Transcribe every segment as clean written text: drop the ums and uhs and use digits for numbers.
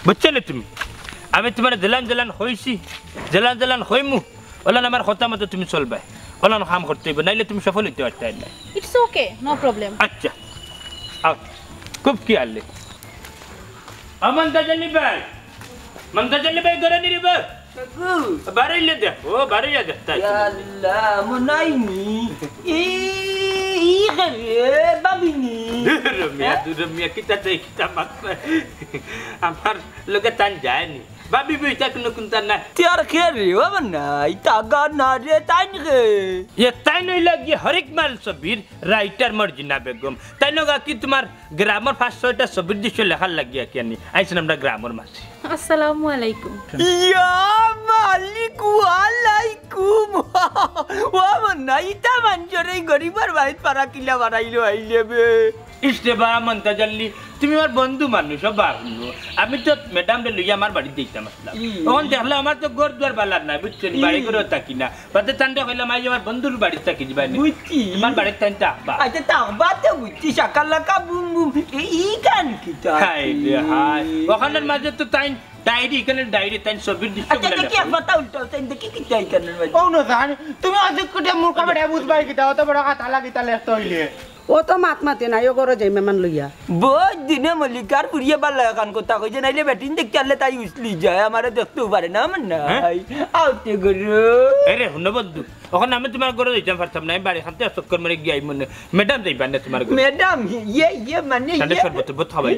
বুঝছো না তুমি আমি তোমার জেলান হইছি জেলান হইমু ওলান আমার কথা মতো তুমি চলবে ওলান কাম করতে হইব নাইলে তুমি সফল হইতে পারতে না ইটস ওকে নো প্রবলেম আচ্ছা আও খুব কি আলে আমন্তাজনি ভাই ঘরে নিব বাড়াইলে দে ও বাড়াইয়া দে তাই আল্লাহ মনাইনি ই রে বাবিনি রমিয়া কিতা তাই কিতা মাত আমার লগে টান যায়নি বাবি বইটা কোনো কোনটা না त्यार के रे वना इता ना रे ताइन रे ये ताइन लगी हरेक माल सबीर राइटर मर्जिना बेगम ताइनोगा कि तुम्हार ग्रामर फास्ट सोटा सबीर दिशो लेखा लगिया क्या नहीं आइसन हमरा ग्रामर मासी আসসালামু আলাইকুম या मालिक वालेकुम वना इता मंजरे गरीबर वाहिद पारा किला बाराइलो आइले बे इष्टे बा मनता जल्ली তুমি আমার বন্ধু মানুষ বাবু আমি তো ম্যাডাম রে লইয়া আমার বাড়ি দিতাম আসলাম তখন দেখলাম আমার তো ঘর দুয়ার বালার নাই বুঝছেন বাড়ি করে থাকি না বাদে তান্ডে কইলাম আই আমার বন্ধুর বাড়ি থাকি যাবানি বুঝছি আমার বাড়ি তান্ডা বা আচ্ছা তা বাতে বুঝছি সকালকা বুম বুম ই গান কিতা হাই রে হাই ওখানের মাঝে তো তাই ডায়েরি এখানে ডায়েরি তাই সবির দৃশ্য আচ্ছা কি কথা উল্টো তাই দেখি কি চাই কেন ও না জান তুমি অধিক কোটে মূর কামড়ে বুঝবাই কিতা অত বড় কথা লাগিতা লেখতে হইলে ও তো মাত মাতে নাই ও গরো যাই মেমান লইয়া বহুত দিনে মল্লিকার পুরিয়ে বালা কান কথা কইছে নাইলে বেটিন দেখতে আলে তাই উছলি যায় আমারে দেখতেও পারে না মন নাই আউতে গরু আরে হুন বন্ধু ওখানে আমি তোমার ঘরে যাইতাম পারতাম না আমি বাড়ি খাতে চক্কর মারি গিয়ে মনে ম্যাডাম যাইবা না তোমার ঘরে ম্যাডাম ইয়ে মানে সাড়ে সর্বত বত হবাই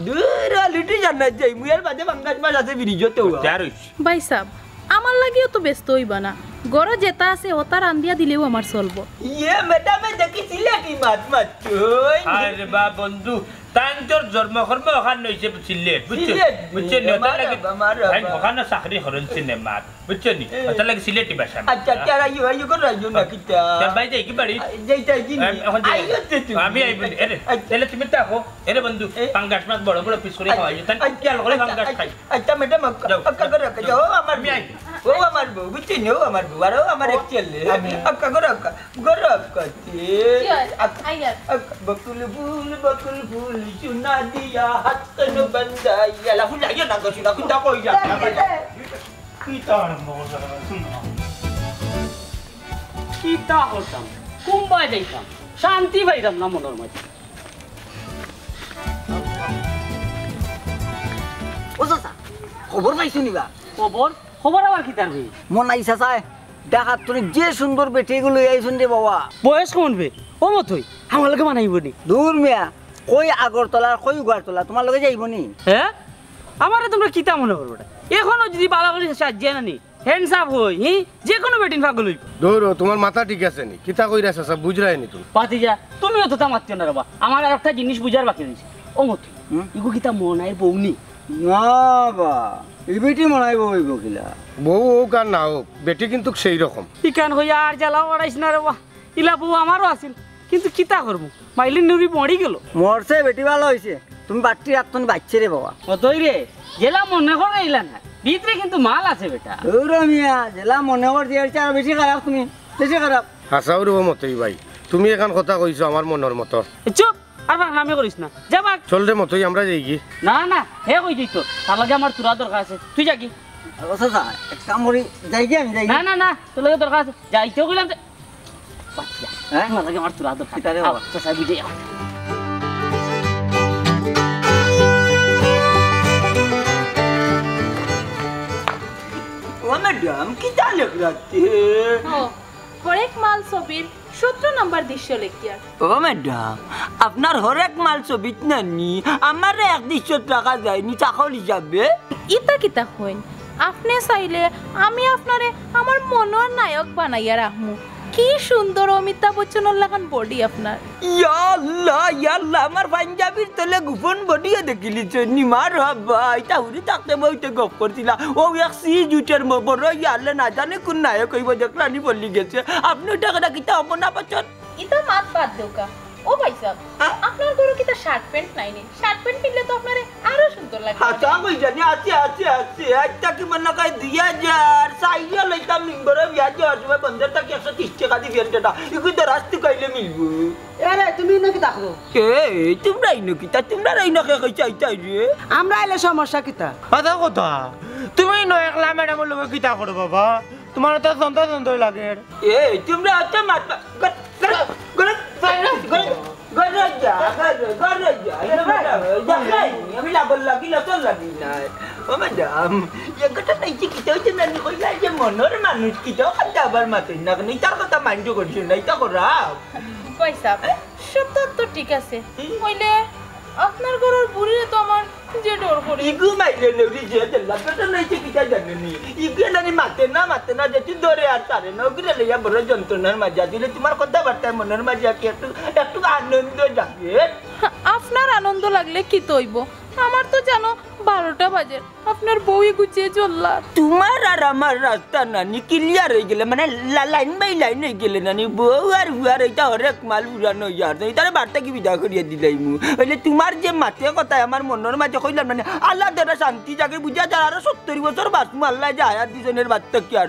দূর লুটি জানা যাই মুয়ার বাজে বাঙ্গাস মাছ আছে বিরিজতে যারইস ভাই সাহেব আমার লাগিও তো ব্যস্ত হইবা না গরো যেটা আছে ওটা রান্দিয়া দিলেও আমার চলবো ইয়ে ম্যাডামে দেখিছিলে কি মাত মাত তুই আরে বা বন্ধু তান্তর জন্ম কর্ম ওখানে হইছে সিলেট বুঝছো বুঝছো নেতা লাগে ভাই ওখানে চাকরি হরন সিনেমা বুঝছো নি ওটা লাগে সিলেটি ভাষা আচ্ছা তারা ইউ করে রাইজো না কিতা ভাই যাই কি বাড়ি যাইতা কি এখন আইও তে তুই আমি আইব এরে তাহলে তুমি তাকো এরে বন্ধু পাঙ্গাস মাছ বড় বড় পিস করে খাওয়াই তাই কেল করে পাঙ্গাস খাই আচ্ছা ম্যাডাম আক্কা করে যাও আমার আমি আই ও আমার বউ বুঝছি নো আমার বউ আর আমার এক ছেলে আক্কা করে আক্কা গর আক্কাতে বকুল ফুল চুনা দিয়া হাত কনো বন্দাইয়া লা ফুল আইয়া না গছি না কুন্তা কই যা কি তার মজা কিতা করতাম কুম্বাই যাইতাম শান্তি পাইতাম না মনের মধ্যে ও চাচা খবর পাইছো নিবা খবর আবার কি তারবি মন আইসা চাই দেখা তোর যে সুন্দর বেটিগুলো আইছুন রে বাবা বয়স কমন বে ও মতই আমার লগে মানাইব নি দূর মিয়া কই আগরতলা কই উগারতলা তোমার লগে যাইব নি হ্যাঁ আমারে তোমরা কিতা মনে করবো এখনো যদি বালা করে সাজিয়ে না নি হ্যান্ডসাপ হই যে কোনো বেটিন পাগল হইব দৌড়ো তোমার মাথা ঠিক আছে নি কিতা কইরা আছে বুঝরাই নি তুমি পাতিজা তুমিও তো তা মারতে না বাবা আমার আর একটা জিনিস বুঝার বাকি রয়েছে ও মত ইগো কিতা মনাই বউনি না বা এই বেটি মনাইব হইব কিলা বউ হোক আর না হোক বেটি কিন্তু সেই রকম ইকান হইয়া আর জ্বালা ওড়াইছ না রে বাবা ইলা বউ আমারও আছিল কিন্তু কিতা করবো মাইলি নুরি মরি গেল মরছে বেটি ভালো হইছে তুমি বাট্টি রাতন বাচ্চে রে বাবা কতই রে জেলা মনে করে ইলা না ভিতরে কিন্তু মাল আছে বেটা দূর মিয়া জেলা মনে কর দিয়ে আর বেশি খারাপ তুমি বেশি খারাপ হাসাও রে মতই ভাই তুমি এখন কথা কইছো আমার মনের মতো চুপ আর নামে করিস না যাবা চল রে মতই আমরা যাই কি না না হে কই দিত তার লাগে আমার তুরা দরকার আছে তুই যা কি ও চাচা এক কাম করি যাই কি আমি যাই না না না তোর লাগে দরকার আছে যাইতেও কইলাম যে বাচ্চা হ্যাঁ আমার লাগে আমার তুরা দরকার কিতা রে বাবা? চাচা বিজে ও ম্যাডাম কি তালে রাখতে হরেক মাল ছবির 17 নম্বর দৃশ্য লেখিয়া ও ম্যাডাম আপনার হরেক মাল ছবিত নানি আমার এক দৃশ্য টাকা যায়নি চাকর হিসাবে ইতা কিতা হইন আপনি চাইলে আমি আপনারে আমার মনের নায়ক বানাইয়া রাখমু কি সুন্দর অমিতাভ বচ্চনের লাগান বডি আপনার ইয়াল্লাহ আমার পাঞ্জাবির তলে গোপন বডিও দেখিলি নিমার হাবা এটা হুরি থাকতে বইতে গপ করছিলা ও এক সি জুটের বড় ইয়ালে না জানে কোন নায়ক হইব দেখলানি বললি গেছে আপনি টাকাটা কিতা অপনা পাচ্ছেন ইতা মাত বাদ দেউকা ও ভাই সাহেব আপনার গরু কিতা শার্ট প্যান্ট নাই নি শার্ট প্যান্ট কিনলে তো আপনারে আরো সুন্দর লাগবে আচ্ছা কই জানি আছে একটা কি মনে কয় 2000 সাইয়া লইতাম নিম্বরে বিয়া যাওয়ার সময় 15 টাকা 130 টাকা দি ফেরতেটা ইকু তো রাস্তা কইলে মিলবো এরে তুমি নাকি দেখো তোমরা ইনো কিতা তোমরা রাইনো কে কই চাইতাই রে আমরা এলে সমস্যা কিতা কথা কথা তুমি নয় একলা ম্যাডামের লোক কিতা করো বাবা তোমার তো সুন্দর লাগে তোমরা আতে মাত গরে যা আমি লাগি না ও ম্যাডাম একটা নাই কি কিতা হইছে না কইলা যে মনের মানুষ কিতা খালি আবার মাতে না নাই তার কথা মাইন্ড করছ না এটা করা পয়সা সব তো ঠিক আছে হইলে আপনার ঘরের বুড়িরে তো আমার যে ডর করি ইগু মাইলে নেউরি যে দেলা পেটা নাই কি কিতা জানেনি ইগু নানি মাতে না যে তুই ধরে আর তারে না ওগুলা লইয়া বড় যন্ত্রণার মাজা দিলে তোমার কথা বার্তা মনের মাঝে কি একটু আনন্দ জাগে আপনার আনন্দ লাগলে কি তৈব আমার তো জানো 12টা বাজে আপনার বউই গুছিয়ে চললা তোমার আর আমার রাস্তা নানি ক্লিয়ার হয়ে গেলে মানে লাইন বাই লাইন হয়ে গেলে নানি বউ আর হুয়ার এটা হরেক মাল উড়ানো ইয়ার তার বার্তা কি বিদা করিয়া দিলাই মু হইলে তোমার যে মাতে কথা আমার মনের মাঝে কইলাম মানে আল্লাহ দ্বারা শান্তি জাগে বুঝা যার আরো 70 বছর বাঁচমু আল্লাহ যে আয়াত দিজনের বার্তা কি আর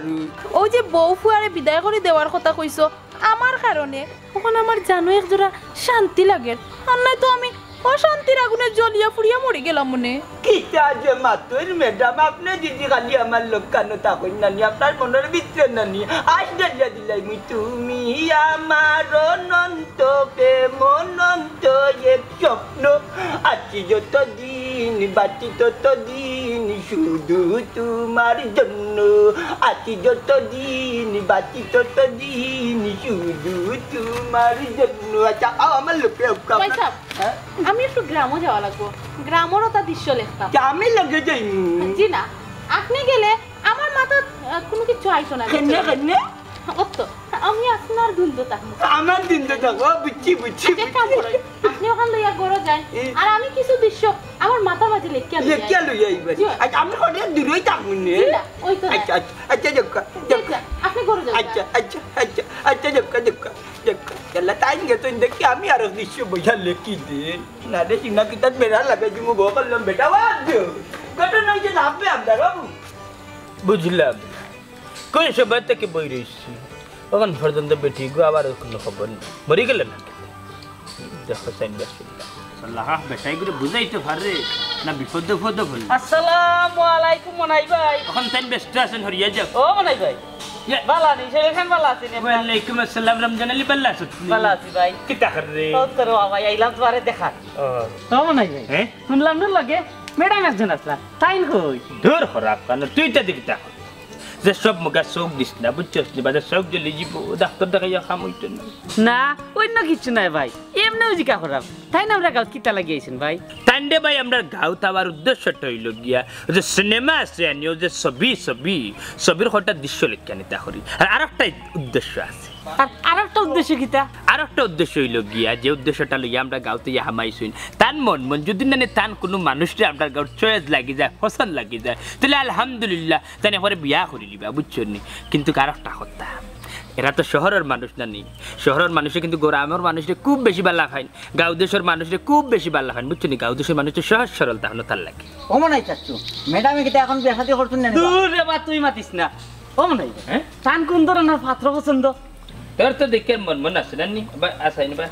ও যে বউ ফুয়ারে বিদায় করে দেওয়ার কথা কইছো আমার কারণে ওখানে আমার জানো এক জোড়া শান্তি লাগে আর নাই তো আমি অশান্তির আগুনে জ্বলিয়া পুড়িয়া মরে গেলাম মনে কিতা যে মাতুর ম্যাডাম আপনি দিদি খালি আমার লোক কেন থাকুন নানি আপনার মনের ভিতরে নানি আজ জ্বালিয়া দিলাই মুই তুমি আমার অনন্ত প্রেম অনন্ত এক স্বপ্ন আছি যত দিন বাঁচি তত দিন শুধু তোমার জন্য আছি যত দিন বাঁচি তত দিন শুধু তোমার জন্য আচ্ছা আমার লোকে আমি একটু গ্রামও যাওয়া লাগবো গ্রামেরও তা দৃশ্য লিখতাম আমি লাগে যাই জি না আপনি গেলে আমার মাথা কোনো কিছু আইসো না কেনে কেনে অত আমি আপনার দুলতো থাকবো আমার দিন তো থাকো বুঝছি আপনি ওখান লইয়া গড়ো যান আর আমি কিছু দৃশ্য আমার মাথা মাঝে লেখিয়া লইয়া আইবেন আচ্ছা আমি কত দূরই থাকবো নে ওই তো আচ্ছা আচ্ছা জক্কা আপনি গড়ো যান আচ্ছা জক্কা চলা তাই গেতো দেখি আমি আরো দৃশ্য বইয়া লেখি দিন না রে সিনা কিতাব বেড়া লাগে যে মু বললাম বেটা বাদ দিও কত নয় যে নামবে আমদার বাবু বুঝলাম কোন সময় থেকে বই রয়েছি তখন পর্যন্ত বেটি গো আবার কোনো খবর নেই মরি গেলে না দেখো সাইন্ডা আল্লাহ বেটাই করে বুঝাইতে পারে না বিপদ হল আসসালামু আলাইকুম মনাই ভাই এখন তাই ব্যস্ত আছেন হরিয়া যাও ও মনাই ভাই বালা নি সেখান বালা আছি নে ওয়ালাইকুম আসসালাম রমজান আলী বাল্লা আছো বালা আছি ভাই কি টাকার রে ও তোর বাবা আইলাম তোরে দেখা ও মনাই ভাই হ্যাঁ শুনলাম না লাগে ম্যাডাম একজন আসলা তাই কই দূর খরাপ কারণ তুই তা দেখি তা যে সব মুখা চোখ দিস না বুঝছস নি বাজার চোখ জ্বলি যাব ডাক্তার দেখাইয়া খাম হইতো না না অন্য কিছু নাই ভাই এমনিও জিকা করাম তাই না আমরা গাঁত কিতা লাগিয়েছেন ভাই তান্ডে ভাই আমরা গাঁত আবার উদ্দেশ্যটা হইল গিয়া যে সিনেমা আছে আনিও যে ছবির হঠাৎ দৃশ্য লেখা নিতে করি আর আরেকটা উদ্দেশ্য আছে আর একটা উদ্দেশ্য কিতা আর একটা উদ্দেশ্য হইল গিয়া যে উদ্দেশ্যটা লইয়া আমরা গাঁতে হামাইছুন তান মন যদি না তান কোনো মানুষটা আমরা গাঁত চয়েস লাগি যায় পছন্দ লাগি যায় তাহলে আলহামদুলিল্লাহ তাই পরে বিয়া করি লিবা বুঝছো নি কিন্তু আর একটা কথা এরা তো শহরের মানুষ না নি শহরের মানুষে কিন্তু গ্রামের মানুষে খুব বেশি ভালো খায় গাঁও দেশের মানুষে খুব বেশি ভালো খায় বুঝছো নি গাঁও দেশের মানুষের সহজ সরল তাহলে তার লাগে ও মনে হয় চাচ্ছু ম্যাডামে কিন্তু এখন বিয়ে শাদী করছেন না দূর রে বা তুই মাতিস না ও মনে হয় হ্যাঁ টান কোন ধরনের পাত্র পছন্দ তোর তো দেখে মন আছে না নি আসাইনি বা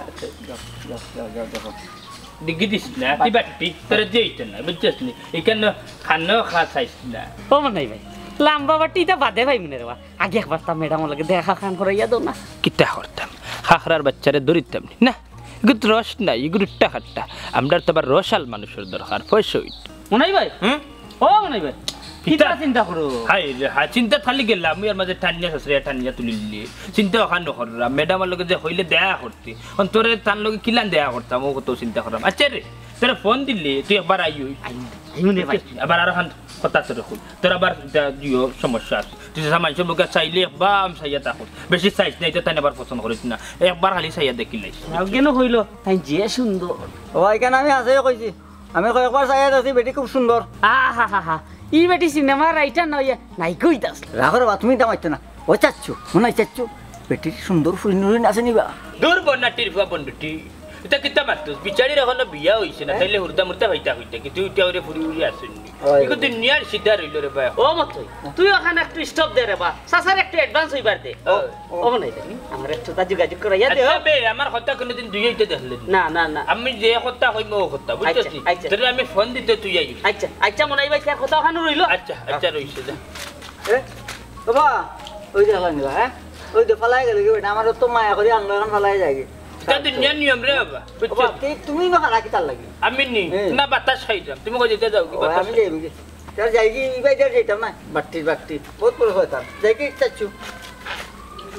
ডিগ্রি দিস না তুই বাটি তোর যেইটা না বুঝছিস নি এখানে খানো খা চাইস না ও মনে হয় ভাই লাম্বা বাটিটা বাদে ভাই মনে রে আগে একবার তা ম্যাডাম লাগে দেখা খান করাইয়া দাও না কিতা করতাম খাখরার বাচ্চারে ধরিতাম না এগুলো রস নাই এগুলো টাকাটা আমরা তো আবার রসাল মানুষের দরকার পয়সা মনে হয় ভাই ও মনে হয় ভাই কিতা চিন্তা করো হাই রে হা চিন্তা খালি গেলাম আমি আর মাঝে ঠান্ডা সসরে ঠান্ডা তুলিলি চিন্তা ওখান নকরলাম ম্যাডামের লগে যে হইলে দেয়া করতে তোরে তার লগে কিলান দেয়া করতাম ও কত চিন্তা করলাম আচ্ছা রে তোরা ফোন দিলি তুই একবার আইনে ভাই আবার আর ওখান কথা তোর খুল তোর আবার জিও সমস্যা আছে তুই মানুষের মুখে চাইলে একবার চাইয়া থাকুন বেশি চাইছ নাই তো তাই আবার পছন্দ করিস না একবার খালি চাইয়া দেখিলাইস কেন হইল তাই যে সুন্দর ও এখানে আমি আছে কইছি আমি কয়েকবার চাই আছি বেটি খুব সুন্দর আহা হা হা ই বেটি সিনেমা রাইটার নয় নাই কইতাস রাখো বা তুমি দামাইতে না ও চাচ্ছু মনে হয় চাচ্ছু বেটির সুন্দর ফুল নুরিন আছে নিবা দূর বন্যাটির ফুয়া বন্ধুটি এটা কিতা মারতো বিচারির এখনো বিয়া হইছে না তাইলে হুরদা মুরদা হইতা হইতা কি তুই উঠে ওরে ফুরি উড়ি আসুননি এগো দুনিয়ার সিধা রইল রে ভাই ও মতই তুই ওখানে একটু স্টপ দে রে বা সাসার একটু অ্যাডভান্স হইবার দে ও নাই জানি আমার একটু তা যোগাযোগ করাইয়া দে আচ্ছা বে আমার কথা কোনদিন দুই হইতে দেখলেন না না না আমি যে কথা কইম ও কথা বুঝছস আচ্ছা। তোরে আমি ফোন দিতে তুই আইবি আচ্ছা আচ্ছা মনে হইবা কার কথা ওখানে রইলো আচ্ছা আচ্ছা রইছে যা বাবা ওই দেখলাম নিবা হ্যাঁ ওই দে ফালাই গেল কি বেটা আমার তো মায়া করে আনলো এখন ফালাই যায় এটা দুনিয়ার নিয়ম রে বাবা বাবা তুমি বা খালা কি তার লাগি আমি নি না বাতাস খাইতাম তুমি কই যেতে যাও কি বাতাস আমি যাই তার যাই কি ইবাই যাই যেতাম না বাট্টি বহুত বড় হয় তার যাই কি চাচ্ছু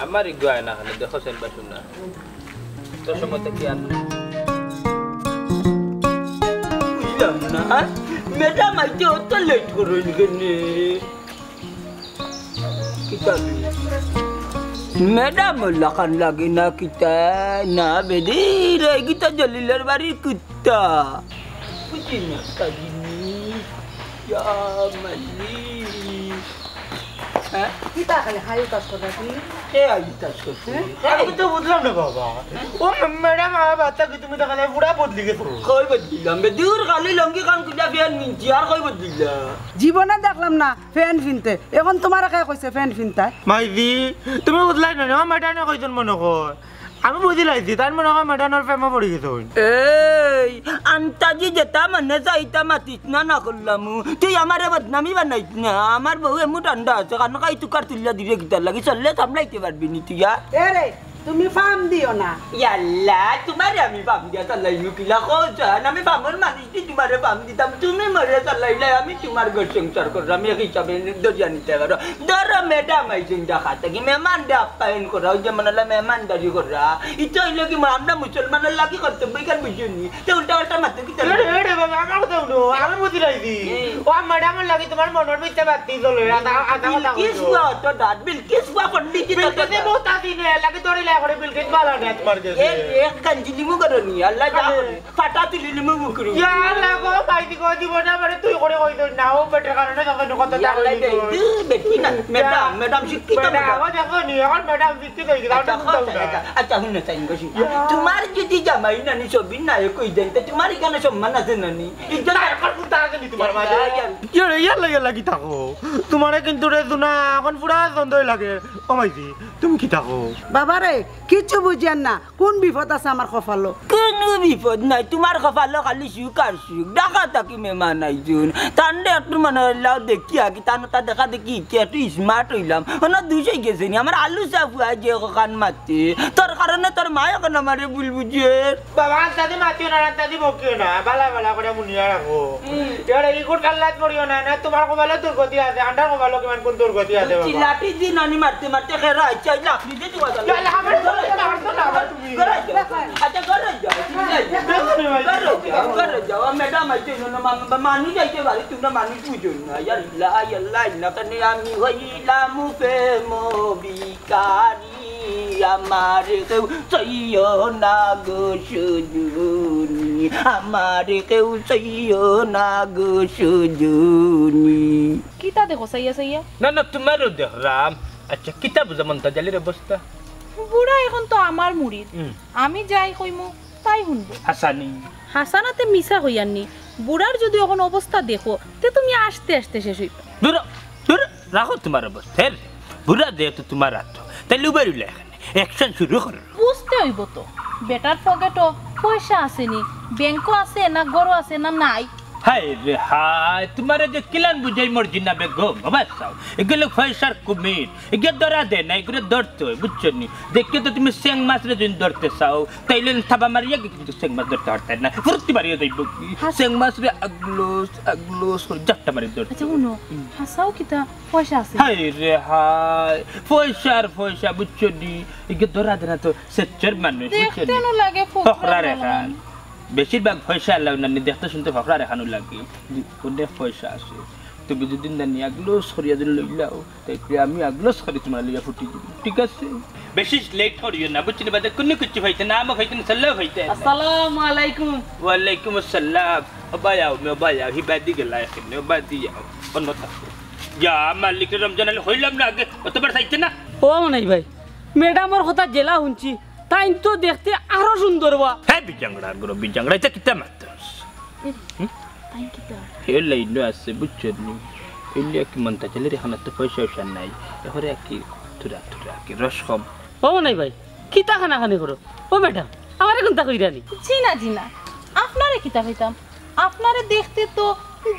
আমার ইগো না খালি দেখো সেন বাসুন না তোর সময় কি আর বুঝলাম না ম্যাডাম আইতে অত লেট করুন কেনে কিতা ম্যাডাম লাখান লাগে না কিতা না বেদি রে কিতা জলিলের বাড়ির কুত্তা বুঝি না কাজিনি ইয়া মালি হ্যাঁ কিতা খালি হাই কাজ করবা তুমি এ আইতা সত্যি আমি তো বুঝলাম না বাবা ও ম্যাডাম আমার বাচ্চা কি তুমি দেখালে পুরা বদলি গেছো কই বদলিলাম বে দূর খালি লঙ্গি কান কুটা ফিয়ান মিনছি আর কই বদলিলা জীবনে দেখলাম না ফ্যান ফিনতে এখন তোমার কে কইছে ফ্যান ফিনতাই মাইদি তুমি বুঝলাই না ম্যাডামে কইজন মনে কর আমি বুঝি লাইছি তার মনে হয় ম্যাডামের প্রেমে পড়ে গেছে এই আন্তাজি যেটা মানে যাইতা মাতিস না করলাম তুই আমারে বদনামি বানাইস না আমার বউ এমন ঠান্ডা আছে কারণ কাই তুকার তুলিয়া দিলে গিটার লাগি চললে সামলাইতে পারবি নি তুই এরে তুমি ফার্ম দিও না ইয়াল্লা তোমারে আমি বাম দিয়া চালাইলু কিলা কোজান আমি বামর মানুষ দি তোমারে বাম দিতাম তুমি মরে চালাইলে আমি তোমার ঘর সংসার করলাম এক হিসাবে দরিয়া নিতে পারো ধর ম্যাডাম আইছেন দেখাতে কি মেহমান দে আপ্যায়ন করা ওই যেমন মেহমানদারি করা ইচ্ছা হইলে কি আমরা মুসলমানের লাগি করতে বইকার বুঝুনি তো উল্টা উল্টা মারতে কি আমার কথা শুনো আমি বুঝি লাইছি ও ম্যাডামের লাগি তোমার মনের ভিতরে বাতি চলে আধা কথা কিস তো দাদ বিল কিস পন্ডিত বিলকে বহুত দিনে লাগে তোরে করে বিলকে বালা নেট মার গেছে এক কাঞ্জিলি মু করনি আল্লাহ যা ফাটা তুলিলি মু মুকরি ইয়া আল্লাহ গো বাইদি কই দিব না মানে তুই করে কই দই না ও পেটের কারণে যখন কথা আল্লাহ দে বেটি না ম্যাডাম শিক্ষিত ম্যাডাম ও দেখো নি এখন ম্যাডাম শিক্ষিত হই গেল আচ্ছা হুন চাই গছি তোমার যদি জামাই নানি ছবি না কই দেন তো তোমার এখানে সম্মান আছে নানি ইজ্জত আর কোন তাকে নি তোমার মাঝে ইয়া লাগি থাকো তোমারে কিন্তু রে দুনা এখন পুরা সন্দেহ লাগে ও মাইজি তুমি কি থাকো বাবারে কিচ্ছু বুঝিয়ান না কোন বিপদ আছে আমার কপালো কোনো বিপদ নাই তোমার কপালে খালি সুখ আর সুখ ডাকা থাকি মেহমান আইজুন তান্ডে একটু মনে হইলাও দেখি আগে তা দেখা দেখি কি একটু স্মার্ট হইলাম না দুইশই গেছে নি আমার আলু চাপু আজ কান মারতে তোর কারণে তোর মা এখন আমারে ভুল বুঝে বাবা দাদি মাতিও না দাদি বকিও না বালা বালা করে মুনিয়া রাখো এর এই কোট কাল্লাত পড়িও না না তোমার কপালে দুর্গতি আছে আন্ডার কপালে কেমন কোন দুর্গতি আছে বাবা লাঠি দি নানি মারতে মারতে খেরা আচ্ছা লাঠি দি দিবা আমার তুমি আচ্ছা ঘরে যাও ম্যাডাম আইতে মানুষ যাইতে পারি তোমরা মানুষ বুঝো না আল্লাহ না কানে আমি হইলাম প্রেম বিকারি আমার কেউ সইও না গো সুজুনি আমার কেউ সইও না গো সুজুনি কিতা দেখো সাইয়া সাইয়া না তোমারও দেখলাম আচ্ছা কিতা বুঝা মন তাজালির অবস্থা বুড়া এখন তো আমার মুড়িদ আমি যাই কইমু তাই শুনবো হাসানি হাসানাতে মিশা হইয়াননি বুড়ার যদি এখন অবস্থা দেখো তে তুমি আস্তে আস্তে শেষ হইবা দূর রাখো তোমার অবস্থা বুড়া যেহেতু তোমার হাত তাহলে উবেরিলে এখানে অ্যাকশন শুরু করো বুঝতে হইব তো বেটার পকেটও পয়সা আসেনি ব্যাংকও আছে না গরো আছে না নাই হাই রে হাই তোমার যে কিলান বুঝাই মর্জি না বেগম বাবা চাও এগুলো পয়সার কুমির এগুলো ধরা দেয় না এগুলো ধরতে হয় বুঝছো নি দেখে তো তুমি সেং মাছরে যদি ধরতে চাও তাইলে থাবা মারিয়া কিন্তু সেং মাছ ধরতে পারতেন না ফুরতি মারিয়া যাইব কি সেং মাছরে আগলোস জাট্টা মারি ধরতে আচ্ছা শুনো হাসাও কিতা পয়সা আছে হাই রে হাই পয়সা বুঝছো নি এগুলো ধরা দেয় না তো সেচের মানুষ বুঝছো দেখতে নি লাগে ফকরা রেখান বেশিরভাগ পয়সা আল্লাহ না দেখতে শুনতে ফকরা রেখানো লাগে অনেক পয়সা আছে তুমি যদি নানি আগলোস করিয়া দিন লইলাও তাই আমি আগলোস করি তোমার লইয়া ফুটি দিব ঠিক আছে বেশি লেট করিও না বুঝছি বাদে কোনো কিছু হইতে না আমাকে হইতে সাল্লাহ হইতে আসসালামু আলাইকুম ওয়ালাইকুম আসসালাম বায়াও হিবাদি গেলা এখানে বাদি যাও অন্য থাকো যা মালিক রমজান হইলাম না আগে অতবার চাইতে না ও নাই ভাই ম্যাডামের কথা জেলা শুনছি তাই তো দেখতে আরো সুন্দর বা হ্যাঁ বিজাংড়া গুলো বিজাংড়া এটা কিতা মাত্র তাই কি তা হে লাইন আছে বুঝছেন নি এলি কি মনটা চলে রে খানা তো পয়সা নাই এবারে কি তুরা কি রস কম ও নাই ভাই কিতা খানা খানি করো ও ম্যাডাম আমারে কোনটা কইরানি জি না আপনারে কিতা হইতাম আপনারে দেখতে তো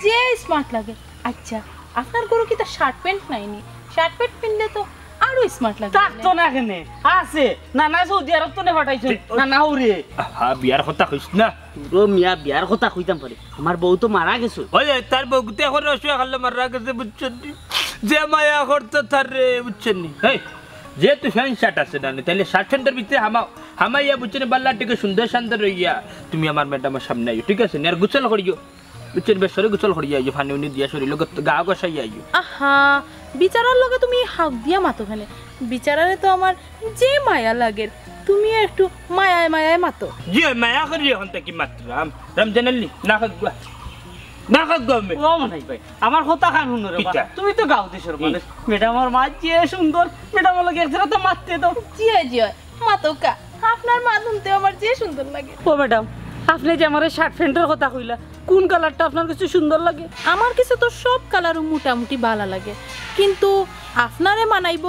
যে স্মার্ট লাগে আচ্ছা আপনার গরু কিতা শার্ট প্যান্ট নাইনি শার্ট প্যান্ট পিনলে তো আরো স্মার্ট লাগে তাক তো না কেনে আছে না না সৌদি আরব তো নে পাঠাইছো না না ওরে হ্যাঁ বিয়ার কথা কইছ না ও মিয়া বিয়ার কথা কইতাম পারে আমার বউ তো মারা গেছে ওই তার বউতে এখন রসুয়া খাল্লা মারা গেছে বুঝছেন নি যে মায়া করতো তার রে বুঝছেন নি এই যেহেতু ফ্যান শার্ট আছে না তাহলে শার্ট প্যান্টের ভিতরে হামাইয়া বুঝছেন বাল্লা টিকে সুন্দর শান্তর রইয়া তুমি আমার ম্যাডামের সামনে আইও ঠিক আছে আর গুছল করিও বুঝছেন বেশরে গুছল করিয়া আইও ফানি উনি দিয়া শরীর লোক গা গসাই আইও আহা বিচারার লগে তুমি হাক দিয়া মাতো খানে বিচারারে তো আমার যে মায়া লাগে তুমি একটু মায়ায় মাতো যে মায়া করি এখন থেকে মাত্র রমজানাল্লি না খাগুয়া না খাগুয়া মে ও নাই ভাই আমার কথা খান শুনো রে কিতা? তুমি তো গাঁও দেশের মানুষ ম্যাডামের মা যে সুন্দর ম্যাডামের লগে একজোড়া তো মারতে দাও জিয়া মাতো কা আপনার মা শুনতে আমার যে সুন্দর লাগে ও ম্যাডাম আপনি যে আমার শার্ট প্যান্টের কথা কইলা কোন কালারটা আপনার কাছে সুন্দর লাগে আমার কাছে তো সব কালারও মোটামুটি ভালো লাগে কিন্তু আপনারে মানাইব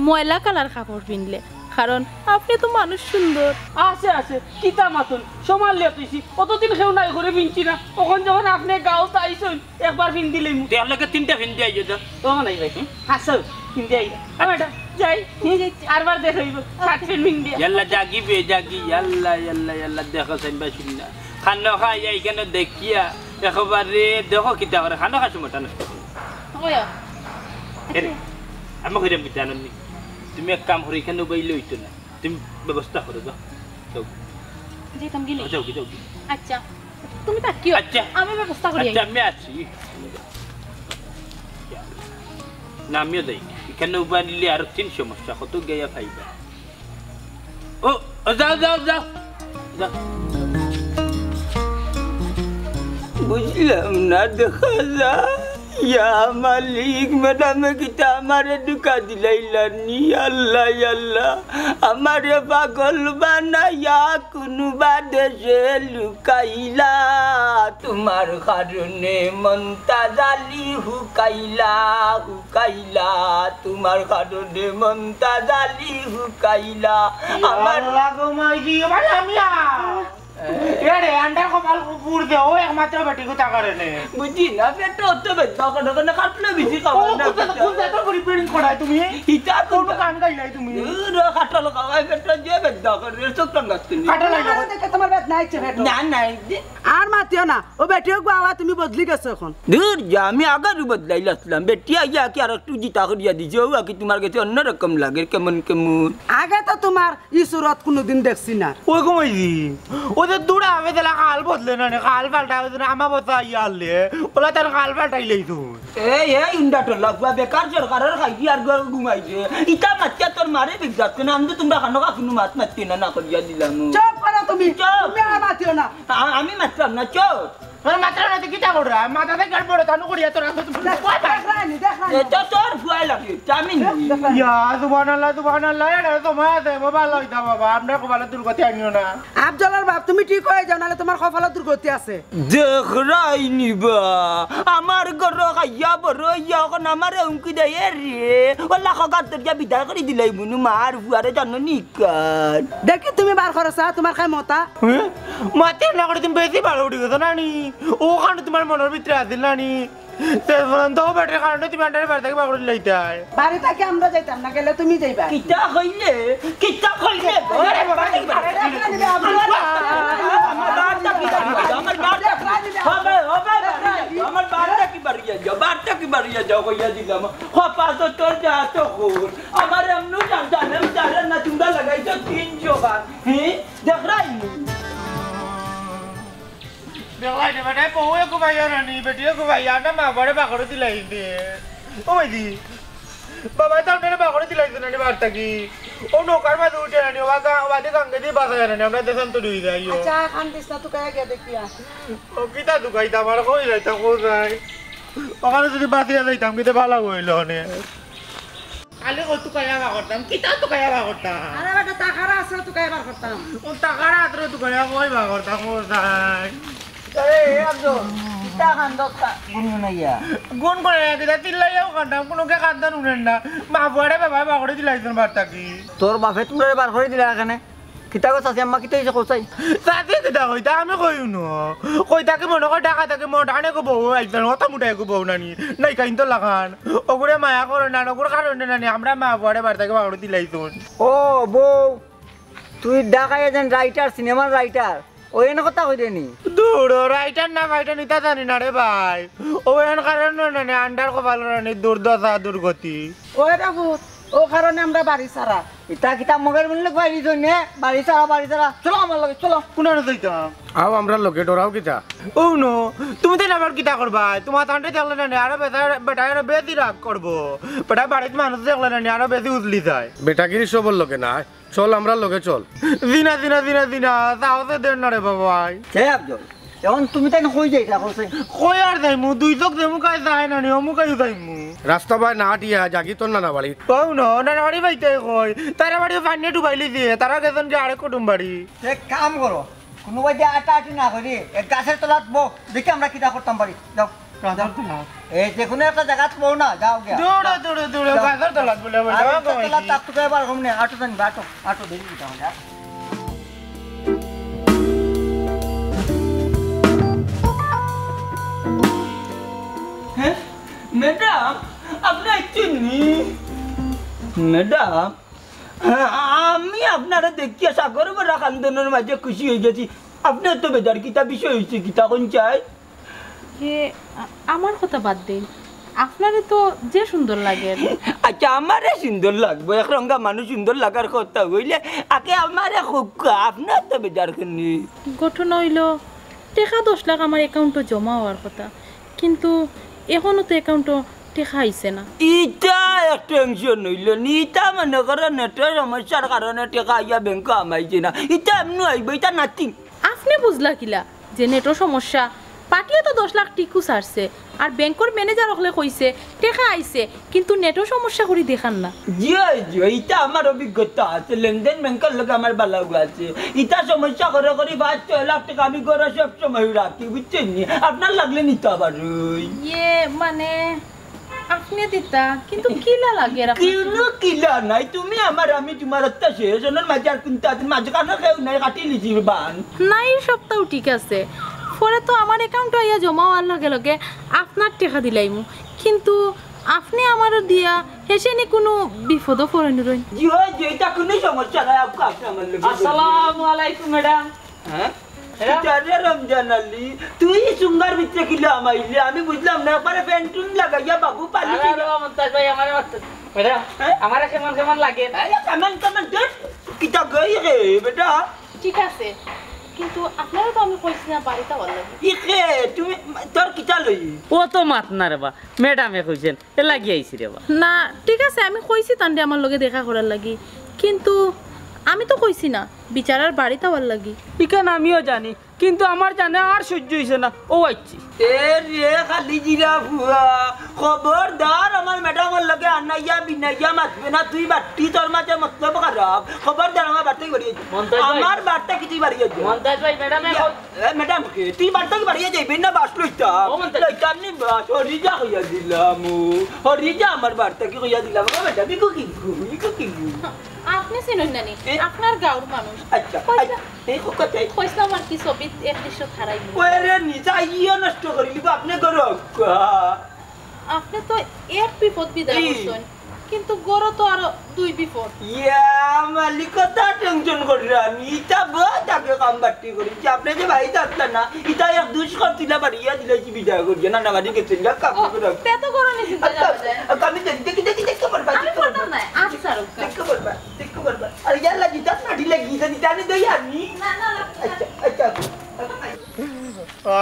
ময়লা কালার কাপড় পিনলে কারণ আপনি তো মানুষ সুন্দর আছে কিতা মাতুন সমান লেতেছি কতদিন কেউ নাই করে পিনছি না তখন যখন আপনি গাঁও তাইছেন একবার পিন দিলেন তেল লাগে তিনটা ফিন দিয়া আইও ও নাই ভাই হাসো পিন দিয়ে ম্যাডাম যাই আরবার দেখাইব শার্ট প্যান্ট পিন দিয়া ইয়াল্লা জাগি বে জাগি ইয়াল্লা দেখো সাইনবা শুননা খানো খাই এইখানে দেখিয়া একেবারে দেখো কিতা করে খানো খাসু মোটা নষ্ট ওয়া এরে আমি কইরাম কি জানো নি তুমি এক কাম করে এখানে বাইলে হইতো না তুমি ব্যবস্থা করে যাও যাও যেতাম গেলে যাও আচ্ছা তুমি তাকিও আচ্ছা আমি ব্যবস্থা করি আচ্ছা আমি আছি না আমিও যাই এখানে উবাইলে আর 3 সমস্যা কত গিয়া ফাইবা ও যাও বুঝলাম না দেখা যায় ইয়া মালিক ম্যাডামে কিতা আমারে দুকা দিলাইলানি আল্লাহ আমারে পাগল বানাইয়া কোনোবা দেশে লুকাইলা তোমার কারণে মনটা জালি হুকাইলা তোমার কারণে মনটা জালি হুকাইলা আমার লাগো মাই দি মানে আমি এরে আন্ডার কপাল পুর দে ও একমাত্র বেটি কথা করে নে বুঝি না পেট অত বেদা করে কাটলে বেশি খাবার না কোন জায়গা করে প্রিন্ট করায় তুমি ইটা কোন কান গাইলাই তুমি কাটলো খাওয়াই পেট যে বেদা করে চোখটান গাছতে কাটা লাগলো দেখে তোমার বেদ নাই ইচ্ছে ফেটো না আর মাতিও না ও বেটিও বাবা তুমি বদলি গেছো এখন দূর যা আমি আগারু বদলাইল আসলাম বেটি আইয়া কি আর একটু জিতা করিয়া দিছে ও কি তোমার কাছে অন্যরকম লাগে কেমন আগে তো তোমার ই সুরত কোনোদিন দেখছি না ওই কমাই দি ওদের দুড়া হবে তাহলে কাল বদলে না কাল পাল্টা হবে না আমা বতা ইয়ালে ওলা তার কাল পাল্টাইলেই তো এই উন্ডাটো লাগবা বেকার সরকারের খাইছি আর ঘুমাইছে ইটা মাতিয়া তোর মারে বিজাত না আমি তোমরা খানো কাকুনো মাত মাতি না করিয়া দিলাম চুপ করো তুমি তুমি আর মাতিও না আমি মাতলাম না চোখ মাত্র না কিটা কররা মাথাতে গাড় পড়ে তানু করিয়া তোর আছে তুমি দেখরানি এটা তোর ফুয়াই লাগে জামিন ইয়া সুবহানাল্লাহ এটা তো মাতে বাবা লইতা বাবা আমরা কপালে দুর্গতি আনিও না আফজলের বাপ তুমি ঠিক হয়ে যাও নাহলে তোমার কপালে দুর্গতি আছে দেখরাই নিবা আমার ঘর খাইয়া বড় ইয়া এখন আমার উমকি দেয় রে ওলা খগাত তোর বিদায় করে দিলাই বুনু মার ফুয়ারে জানো নিকান দেখি তুমি বার করছা তোমার খাই মতা মাতে না করে তুমি বেশি ভালো উঠে গেছো না নি ও কারণে তোমার মনের ভিতরে আসিল না নি তো বেটার কারণে তুমি আন্ডারে বাড়ি থেকে বাগড়ি লাইতাই বাড়ি থেকে আমরা যাইতাম না গেলে তুমি যাইবা কিতা কইলে আমার বারটা কি বাড়িয়া যাও কইয়া দিলাম পাঁচ তোর যা তো আমার এমন জানে না তোমরা লাগাইছো 300 বার হ্যাঁ দেখরাই দেখলাই না মানে বউয়ে কো ভাইয়া রানি বেটিয়ে কো ভাইয়া না মা বড় বাগড়ি দিলাই দে ও মাইদি বাবা তো আপনারা বাগড়ি দিলাই না নি বারটা কি ও নৌকার মাঝে উঠে রানি ওবাদে গঙ্গে দিয়ে বাসা রানি আমরা দেশান তো দুই যাইও আচ্ছা কান্দিস না তো কায়া গিয়া দেখিয়া ও কিতা দুকাইতা আমার কই যাইতা কো যাই ওখানে যদি বাসিয়া যাইতাম কিতে ভালো হইল নে খালি কত কায়া বা করতাম কিতা তো কায়া বা করতাম আরে বেটা টাকারা আছে তোকে এবার করতাম ও টাকার হাতরে তো কায়া কই বা করতাম ও তাই আরে আব্দুল কিতা খান্দক গুনগুনাইয়া গুণ করে কিতা তিল্লাইয়াও কাটাম কোনো কে কাঁদান উনেন না মা বুয়ারে বাবা বা করে দিলাইছেন বার্তা কি তোর বাপে তোমরা বার করে দিলা এখানে কিতা কথা আছে আম্মা কিতা হইছে কোসাই সাথে কিতা কইতা আমি কইউ ন কইতাকে মনে কর টাকা তাকে মোট আনে কো বউ আইছেন ওটা মুটাই কো বউ নানি নাই কাইন তো লাগান ওগুরে মায়া করে না ওগুর কারণে নানি আমরা মা বুয়ারে বার্তাকে বা করে দিলাইছুন ও বউ তুই ঢাকায় একজন রাইটার সিনেমার রাইটার ওই এনে কথা কই দেনি দূর রাইটার না ফাইটার নিতা জানি না রে ভাই ও এন কারণ নানি আন্ডার কপাল নানি দুর্দশা দুর্গতি ওই বাবু ও কারণে আমরা বাড়ি ছাড়া ইতা কিতা মগের বললে বাইরে জন্য বাড়ি ছাড়া চলো আমার লগে চলো কোন যাইতাম আও আমরা লোকে ডরাও কিতা ও নো তুমি তো আবার কিতা করবা তোমার তান্ডে দেখলে না আরো বেটা আরো বেশি রাগ করবো বেটা বাড়িতে মানুষ দেখলে না আরো বেশি উজলি যায় বেটাগিরি সবর লোকে না চল আমরা লোকে চল দিনা দিনা দিনা দিনা সাহসে দেন না রে বাবাই হে আব্দুল এখন তুমি তাই কই যাইতা কোসাই কই আর যাইমু দুই চোখ দেমু কাই যায় না নি অমুকাই যাইমু রাস্তা বাই না হাটিয়া জাগি তোর নানা বাড়ি কও না না বাড়ি বাইতে কই তারা বাড়ি পানি ডুবাইলি দিয়ে তারা গেছেন যে আরেক কুটুম বাড়ি এক কাম করো কোনোবাই যে আটা আটি না করি এক গাছের তলাত বো দেখি আমরা কিতা করতাম পারি যাও এই যে কোনো একটা জায়গা বো না যাও গিয়া দৌড়ে দৌড়ে দৌড়ে গাছের তলাত বলে তলাত তাক তো এবার কমনে আটো জানি আটো আটো দেখি কিতা আমরা ম্যাডাম আপনি চিনি ম্যাডাম আমি আপনারা দেখিয়া সাগর বড়া কান্দনের মাঝে খুশি হয়ে গেছি আপনার তো বেজার কিতা বিষয় হয়েছে কিতা কোন চাই আমার কথা বাদ দিন আপনারে তো যে সুন্দর লাগে আচ্ছা আমারে সুন্দর লাগবে এক রঙা মানুষ সুন্দর লাগার কথা হইলে আগে আমারে খুব আপনার তো বেজার খানি ঘটনা হইল টাকা 10 লাখ আমার অ্যাকাউন্টে জমা হওয়ার কথা কিন্তু এখনো তো অ্যাকাউন্টে টাকা আইছে না ইটা এক টেনশন হইল নিটা মনে করো নেটের সমস্যার কারণে টাকা আইয়া ব্যাংকে আমাইছে না ইটা এমনি আইব ইটা নাথিং আপনি বুঝলা কিলা যে নেটর সমস্যা পার্টিও তো 10 লাখ টিকু ছাড়ছে আর ব্যাংকের ম্যানেজার হলে কইছে টাকা আইছে কিন্তু নেটর সমস্যা করি দেখান না জিও জিও ইটা আমার অভিজ্ঞতা আছে লেনদেন ব্যাংকের লোক আমার ভালো আছে ইটা সমস্যা করে করি 5-6 লাখ টাকা আমি করে সব সময় রাখি বুঝছেন আপনার লাগলে নিতে পারুই ইয়ে মানে আপনি দিতা কিন্তু কিলা লাগে কিলা নাই তুমি আমার আমি তোমার একটা শেষ ওনার মাঝে আর কিন্তু মাঝে কারণে কেউ নাই কাটি লিছি বান নাই সপ্তাহ ঠিক আছে পরে তো আমার অ্যাকাউন্টে আইয়া জমা হওয়ার লগে লগে আপনার টাকা দিলাইমু কিন্তু আপনি আমারও দিয়া হেসে নি কোনো বিপদও পড়েনি রইন জিও জিও এটা কোনো সমস্যা নাই আপনি আমার লগে আসসালামু আলাইকুম ম্যাডাম হ্যাঁ আরে রমজান আলী তুই সুঙ্গার ভিতরে কিলা আমাইলে আমি বুঝলাম না একবারে পেন্টুন লাগাইয়া বাবু পালি মমতাজ ভাই আমার ম্যাডাম আমার কেমন কেমন লাগে কেমন কেমন কিতা গই রে বেটা ঠিক আছে কিন্তু আপনারা তো আমি কইছি না বাড়িতে ভালো লাগে ইকে তুমি তোর কিতা লই ও তো মাত না রে বা ম্যাডামে কইছেন এ লাগি আইছি রে বা না ঠিক আছে আমি কইছি তান্ডে আমার লগে দেখা করার লাগি কিন্তু আমি তো কইছি না বিচারার বাড়িতে ভালো লাগি ইখান আমিও জানি কিন্তু আমার জানে আর সহ্য হইছে না ও আইছি এ রে খালি জিরা ফুয়া খবরদার আমার ম্যাডামের লগে আনাইয়া বিনাইয়া মাতবে না তুই বাটি তোর মাঝে মতলব খারাপ খবরদার আমার বার্তা বাড়িয়ে আমার বার্তা কিছু বাড়িয়ে মমতাজ ভাই ম্যাডামে ম্যাডাম তুই বার্তা বাড়িয়ে যাইবেন না বাস লইতাম নি বাস হরিজা হইয়া দিলাম হরিজা আমার বার্তা কি হইয়া দিলাম ম্যাডাম কি আপনি চিনুন নানি আপনার গাঁর মানুষ আচ্ছা এই কথা কইছ না আমার কি ছবি এক দৃশ্য খারাই ওরে নিজা ইয়া নষ্ট করিলি আপনি করো আপনি তো এক বিপদ বিদায় করছেন কিন্তু গরো তো আরো 2 বিপদ ইয়া মালিকতা টেনশন করি আমি ইটা বহুত আগে কাম বাটি করেছি আপনি যে ভাই থাকতেন না ইটা এক দুষ করছিলা বাড়িয়া দিলেছি বিদায় করি না না বাড়ি গেছেন না কাম করে তে তো গরো নি চিন্তা যাবে আমি দেখি পারবা আমি কথা নাই আজ সারুক দেখো পারবা আরে ইয়ার লাগি দাস না ঢিলে গিয়ে দিতে আমি দই আমি না না আচ্ছা আচ্ছা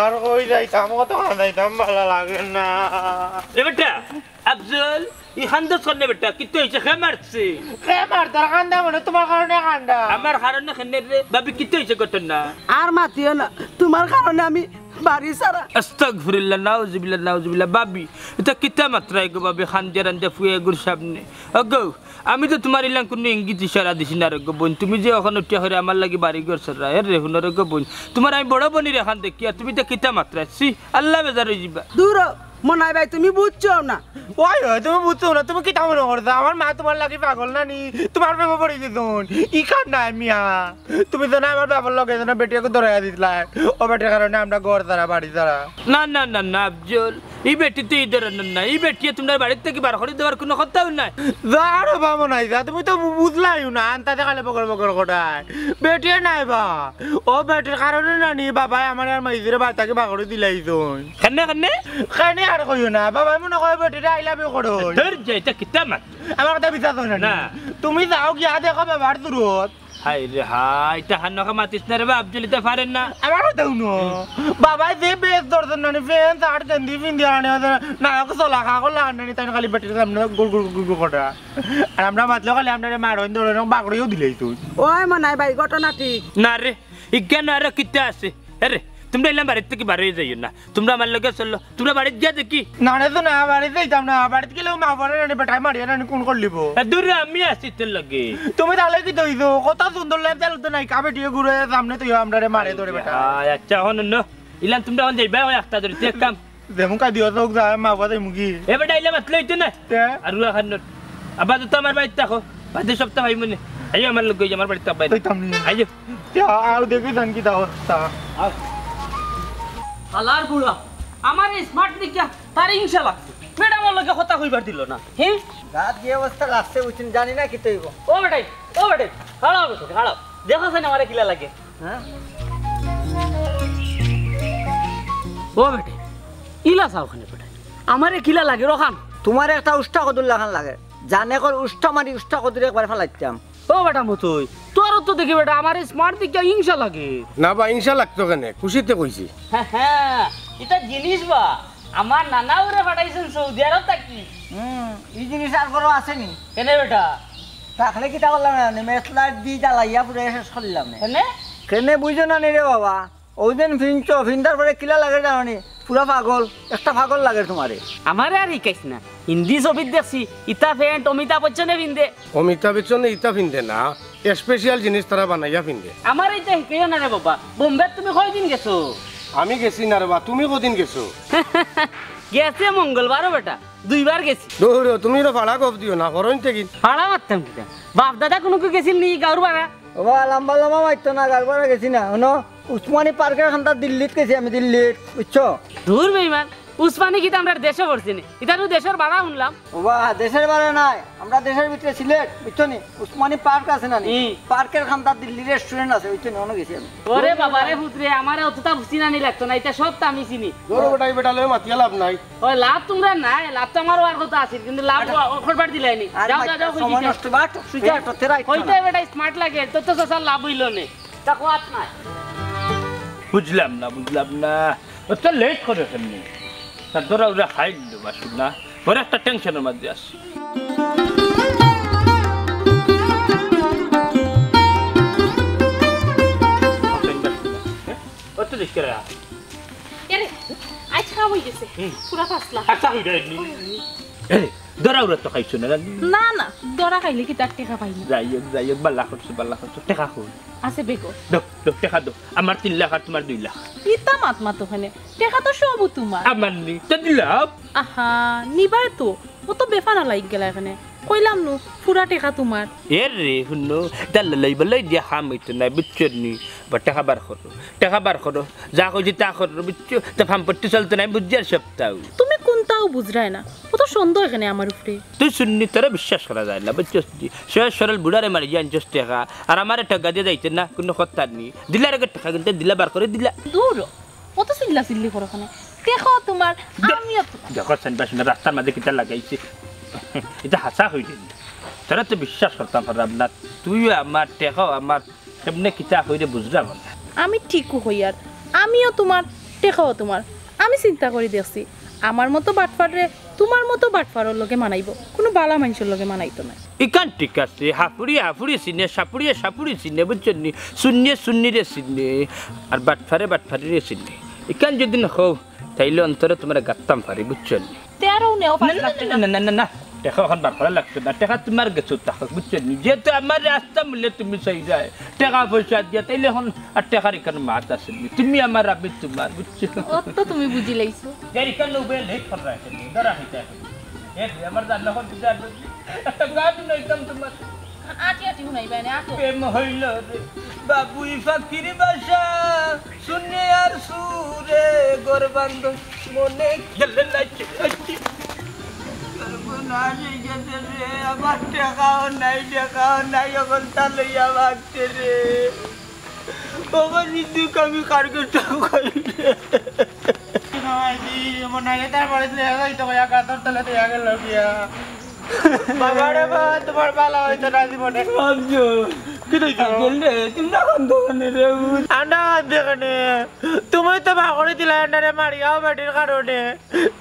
আর কই যাইতাম কত যাইতাম ভালো লাগে না এ বেটা আফজল ই খান্দস করনে বেটা কিতো হইছে খে মারছে কে মারতার কান্দা মানে তোমার কারণে কান্দা আমার কারণে খেনে রে বাবি কিতো হইছে ঘটনা আর মাতিও না তোমার কারণে আমি বাড়ি সারা আস্তাগফিরুল্লাহ নাউজুবিল্লাহ বাবি এটা কিতা মাত্রায় গো বাবি খান্দে রান্দে ফুয়ে গুর সামনে অগো আমি তো তোমার ইলাম কোনো ইঙ্গিত ইশারা দিছি না রে গো বোন তুমি যে ওখানে উঠিয়া হরে আমার লাগি বাড়ি ঘর সরা এর রে হুনরে গো বোন তোমার আমি বড় বনির এখান দেখি আর তুমি তো কিতা মাত্রায় সি আল্লাহ বেজার হয়ে যাবা দূর মনাই ভাই তুমি বুঝছো না ওই তুমি বুঝছো না তুমি কি মনে করছো আমার মা তোমার লাগে পাগল না নি তোমার প্রেমে পড়ে গেছ ই কার না মিয়া তুমি তো না আমার বাবার লগে না বেটিয়াকে ধরে দিতলা ও বেটির কারণে আমরা ঘর ছাড়া বাড়ি ছাড়া না আফজল এই বেটি তো এই ধরনের না এই বেটিয়ে তোমার বাড়ির থেকে বার করে দেওয়ার কোনো কথাও নাই যারো বামো নাই যা তুমি তো বুঝলাই না আনতা দেখালে বকর কোটায় বেটিয়ে নাই বা ও বেটির কারণে না নি বাবাই আমার আর মাইজের বাচ্চাকে বাগড়ে দিলাই তুই কেনে আর কইও না বাবাই মনে করে বেটিটা আই লাভ ইউ করো ধর যে এটা কিতা মাত আমার কথা বিশ্বাস হয় না তুমি যাও গিয়া দেখো বাবার দূরত হাই রে হাই এটা হান্নকা মাতিস না রে বা আফজল এটা পারেন না আমার কথা শুনো বাবাই যে বেশ দর্শন নানি ফ্যান শার্ট গেন্দি পিন্দি আনে নায়ক চলা খা করলা আনে তাই খালি বেটির সামনে গুল করা আর আমরা মাতলো খালি আপনার মারন ধরে বাগড়িও দিলেই তুই ওই মনাই ভাই ঘটনা ঠিক না রে ইজ্ঞান আর কিতা আছে আরে তোমরা এলাম বাড়ির থেকে বার হয়ে যাইও না তোমরা আমার লগে চললো তোমরা বাড়িতে যা দেখি না তো না বাড়িতে যাইতাম না বাড়িতে গেলেও মা পরে রানি বেটাই মারিয়া রানি কোন করলিব দূর আমি আসি তোর লগে তুমি তাহলে কি দইছো কত সুন্দর লাগে তাহলে তো নাই কাবে টিয়ে ঘুরে সামনে তুই আমরা মারে ধরে বেটা আচ্ছা হন ন ইলাম তোমরা হন যাইবা ওই একটা ধরে এক কাম দেমু কা দিও তো যা মা বাদে মুগি এ বেটা ইলাম আতলে হইতো না আর রুয়া খান আবার তো আমার বাড়িতে থাকো বাদে সপ্তাহ ভাই মনে আইও আমার লগে আমার বাড়িতে আবাই দইতাম নি আইও আর দেখি জান কি দাওতা হালার বুড়া আমার এই স্মার্ট দিকা তার হিংসা লাগছে ম্যাডামের লগে কথা কইবার দিল না হ্যাঁ রাত কি অবস্থা লাগছে বুঝছেন জানি না কি তৈব ও বেটাই খাড়াও দেখো না আমারে কিলা লাগে হ্যাঁ ও বেটাই ইলা চাও খানে বেটাই আমারে কিলা লাগে রখান তোমার একটা উষ্টা কদুর লাগান লাগে জানে কর উষ্টা মারি উষ্টা কদুর একবার ফেলাইতাম ও বেটা মতই তোরও তো দেখি বেটা আমার স্মার্ট দিকা হিংসা লাগে না বা হিংসা লাগতো কেন খুশিতে কইছি হ্যাঁ এটা জিনিস বা আমার নানা ওরে পাঠাইছেন সৌদি আরব থাকি এই জিনিস আর বড় আসেনি কেনে বেটা তাহলে কি তা করলাম না মেসলার দি জ্বালাইয়া পুরো শেষ করলাম না কেনে কেনে বুঝো না রে বাবা ওই দিন ফিনছো ফিনটার পরে কিলা লাগে জানি পুরা পাগল একটা পাগল লাগে তোমারে আমারে আর শিকাইছ না হিন্দি ছবিত দেখছি ইতা ফ্যান্ট অমিতাভ বচ্চনে পিন্ধে অমিতাভ বচ্চনে ইটা পিন্ধে না স্পেশাল জিনিস তারা বানাইয়া পিন্ধে আমার এইটা শিকাইও না রে বাবা বোম্বে তুমি কয়দিন গেছো আমি গেছি না রে বা তুমি কদিন গেছো গেছে মঙ্গলবারও বেটা 2 বার গেছি দৌড় তুমি তো ভাড়া কব দিও না করইন থেকে ভাড়া মারতাম কিটা বাপ দাদা কোনো গেছিল নি গাঁর ভাড়া বাবা লম্বা লম্বা মাইতো না গাড়বারে গেছি না হনো উসমানী পার্কের খান্তা দিল্লিত গেছি আমি দিল্লিত বুঝছো দূর বেইমান উসমানী কিটা আমরা দেশে পড়ছি নি ইতারও দেশের ভাড়া শুনলাম বাবা দেশের বারে নাই আমরা দেশের ভিতরে সিলেট বুঝছো নি উসমানী পার্ক আছে না পার্কের খান্তা দিল্লি রেস্টুরেন্ট আছে বুঝছো নি ওনো গেছি আমি ওরে বাবা রে পুত্রে আমারে অতটা বুঝিনা নি লাগতো না এটা সব তো আমি চিনি দৌড় বেটাই বেটা লই মাতিয়া লাভ নাই ওই লাভ তোমরা নাই লাভ তো আমারও আর কথা আছে কিন্তু লাভ করবার দিলাইনি যাও যাও সময় নষ্ট বাট সুইচা টতে রাখ হইতে বেটা স্মার্ট লাগে তো তো সসার লাভ হইলো নে তা কোয়াত নাই বুঝলাম না ওটা লেট করে ফেলনি তার ধরা ওরা খাই দিল বাসুন না ওরা একটা টেনশনের মধ্যে আসছে অত দেখে রা আরে আজ খাওয়া হয়ে গেছে পুরা ফাসলা আচ্ছা হই যায়নি এই ধরা ওরা তো খাইছো না না দরা খাইলে কি তার টেকা পাইনি যাই বাল্লা করছো টেকা কই আছে বেকো দাও টেকা দাও আমার 3 লাখ আর তোমার 2 লাখ ইতা মাত ওখানে টেকা তো সব তোমার আমার নি তো দিলাম আহা নিবার তো ও তো বেফানা লাইক গেলা এখানে কইলাম নু পুরা টেকা তোমার এর রে হুনো দাল্লা লইবলাই দিয়া খাম হইতো না বুঝছনি বা টাকা বার করো যা কইছি তা করো বুঝছো তা ফাম্পট্টি চলতে নাই বুঝিয়ার সপ্তাহ তুমি কোনটাও বুঝরাই না ও তো সন্দেহ এখানে আমার উপরে তুই শুননি তোরা বিশ্বাস করা যায় না বুঝছস সহজ সরল বুড়ারে মারি জানছস টাকা আর আমার টাকা দিয়ে যাইতে না কোনো কথা নেই দিলার আগে টাকা কিন্তু দিলা বার করে দিলা দূর ও তো চিল্লি করো ওখানে দেখো তোমার আমিও দেখো সেনবাস রাস্তার মাঝে কিটা লাগাইছে এটা হাসা হয়ে দিল তোরা তো বিশ্বাস করতাম পারলাম না তুইও আমার টাকাও আমার এমনি কিটা হইলে বুঝলাম না আমি ঠিকও হই আর আমিও তোমার টেকাও তোমার আমি চিন্তা করে দেখছি আমার মতো বাটফারে তোমার মতো বাটফারের লগে মানাইব কোনো বালা মানুষের লগে মানাইতো না ইকান ঠিক আছে হাফুড়ি চিনে সাপুড়ি চিনে বুঝছেন নি শূন্য রে চিনে আর বাটফারে চিনে এখান যদি না হও তাইলে অন্তরে তোমার গাত্তাম পারি বুঝছো নি? তেরও নেও 5 লাখ টাকা না না না না টাকা এখন বার করা লাগতো না, টাকা তোমার গেছো টাকা বুঝছো নি? যেহেতু আমার রাস্তা মূল্যে তুমি চাই যায় টাকা পয়সা দিয়া তাইলে এখন আর টাকার এখানে মাত আছে নি। তুমি আমার আমি তোমার বুঝছো? অত তুমি বুঝি লাইছো গাড়ি কেন উবে লেট করা আছে নি ধরা হইতা এ আমার জানা হন দিতে আর একটা গাড়ি নইতাম তোমার আটি আটি শুনাইবা না আটো প্রেম হইল রে বাবুই ফাকির বাসা শুনে আর সুরে গরবান্দ মনে গেলে লাগছে আমার টাকাও নাই এখন তা লইয়া ভাগছে রে ওখান দুঃখ আমি কার করতে মনে হয় তারপরে যাইতো গাছর তলে দেয়া গেল গিয়া বাবা রে বা তোমার ভালো হইতো না জীবনে কি দইতো তুমি না দোকানে রে আন্ডা দেখনে তুমি তো ভাগরে দিলা আন্ডারে মারিয়াও বেটির কারণে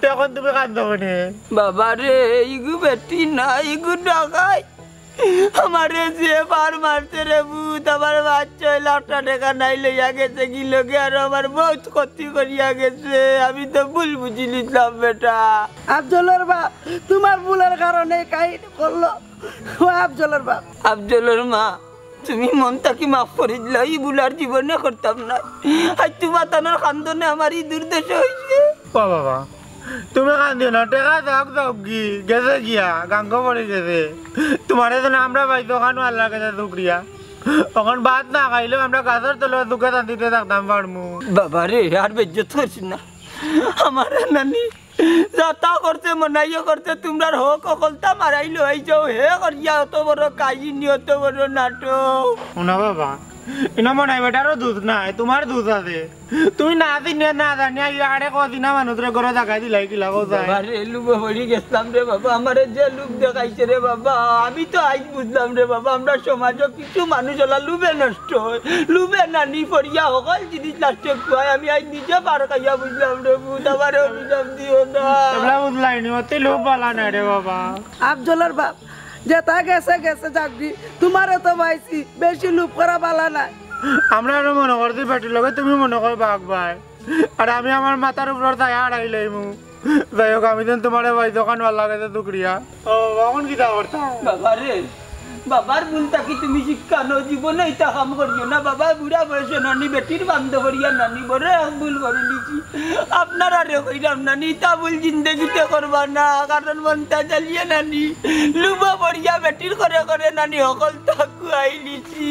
তখন তুমি কান্দো কেনে বাবা রে ইগু বেটি না ইগু ডাকাই আমারে যে বার মারতে রে ভূত আমার বাচ্চা 6 লাখ টাকা নাই লইয়া গেছে কি লোকে আর আমার বহুত ক্ষতি করিয়া গেছে আমি তো ভুল বুঝি নিলাম বেটা আফজলের বাপ তোমার ভুলের কারণে কাহিনী করলো ও আফজলের বাপ আফজলের মা তুমি মন তাকি মাফ করে দিলা এই বুলার জীবনে করতাম না আজ তোমার তানোর খান্দনে আমার এই দুর্দশা হয়েছে ও বাবা তুমি কান্দিও না টেকা যাক যাক কি গেছে গিয়া গাঙ্গ পড়ে গেছে তোমার জন্য আমরা ভাই দোকান আল্লাহ গেছে দুকরিয়া তখন ভাত না খাইলেও আমরা গাছের তলে দুঃখে শান্তিতে থাকতাম পারমু বাবা রে আর বেজ্জত করছিস না আমার নানি যাতা করতে মনাইও করতে তোমরা হোক অকলতা মারাইলো হয়ে যাও হে করিয়া অত বড় কাহিনী অত বড় নাটক না বাবা ইনা মনে হয় বেটারও দুধ নাই তোমার দুধ আছে তুমি না দিনে না জানিয়া ইয়ারে কদিনা মানুষরে ঘরে জাগাই দিলাই কি লাভ যায় বাবা রে লুবে পড়ি গেছিলাম রে বাবা আমারে যে লুক দেখাইছে রে বাবা আমি তো আজ বুঝলাম রে বাবা আমরা সমাজে কিছু মানুষ হলা লুবে নষ্ট হয় লুবে নানি পড়িয়া সকল জিনিস লাস্টে খুয়াই আমি আজ নিজে পার খাইয়া বুঝলাম রে বুধ আমার অভিযোগ দিও না তোমরা বুঝলাই নি অতি লোভ পালা না রে বাবা আফজলের বাপ যেটা গেছে গেছে যাকবি তোমারও তো পাইছি বেশি লুপ করা বালা নাই আমরা আরো মনে করতে বেটির লগে তুমি মনে কর বাঘ ভাই আর আমি আমার মাথার উপর তাই আড়াইলাই মু যাই হোক আমি তো তোমার ভাই দোকান ভাল লাগে দুকরিয়া ও এখন কি তা করতা বাবা রে বাবার ভুল থাকি তুমি শিক্ষা নো জীবনে এটা কাম করিও না বাবা বুড়া বয়সে নানি বেটির বান্ধ করিয়া নানি বড় ভুল করে নিছি আপনারা রে কইলাম নানি তা ভুল জিন্দগিতে করবা না কারণ মনটা জ্বালিয়ে নানি লুবা পড়িয়া বেটির করে করে নানি সকল তাকু আই নিছি